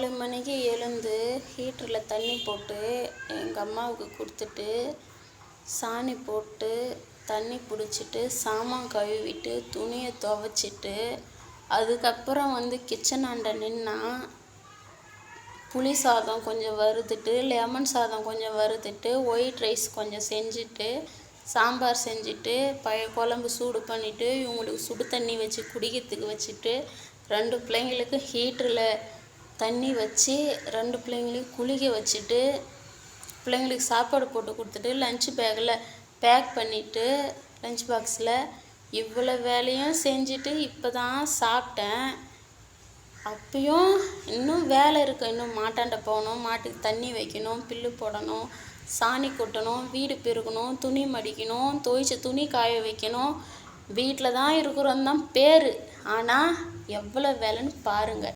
4 மணிக்கு எழுந்து ஹீட்டரில் தண்ணி போட்டு எங்கள் அம்மாவுக்கு கொடுத்துட்டு சாணி போட்டு தண்ணி பிடிச்சிட்டு சாமான் கழுவிட்டு துணியை துவைச்சிட்டு அதுக்கப்புறம் கிச்சனாண்ட நின்னா புளி சாதம் கொஞ்சம் வறுத்துட்டு லெமன் சாதம் கொஞ்சம் வறுத்துட்டு ஒயிட் ரைஸ் கொஞ்சம் செஞ்சுட்டு சாம்பார் செஞ்சுட்டு பழைய குழம்பு சூடு பண்ணிவிட்டு இவங்களுக்கு சுடு தண்ணி வச்சு குடிக்கிறதுக்கு வச்சுட்டு 2 பிள்ளைங்களுக்கு ஹீட்டரில் தண்ணி வச்சு 2 பிள்ளைங்களையும் குளிக்க வச்சுட்டு பிள்ளைங்களுக்கு சாப்பாடு போட்டு கொடுத்துட்டு லஞ்ச் பேக்கில் பேக் பண்ணிவிட்டு லஞ்ச் பாக்ஸில் இவ்வளோ வேலையும் செஞ்சுட்டு இப்போ தான் சாப்பிட்டேன். அப்பயும் இன்னும் வேலை இருக்குது. இன்னும் மாட்டாண்ட போகணும், மாட்டுக்கு தண்ணி வைக்கணும், புல்லு போடணும், சாணி கொட்டணும், வீடு பெருக்கணும், துணி மடிக்கணும், துவைச்ச துணி காய வைக்கணும். வீட்டில் தான் இருக்கிறோம் தான் பேர், ஆனால் எவ்வளோ வேலைன்னு பாருங்கள்.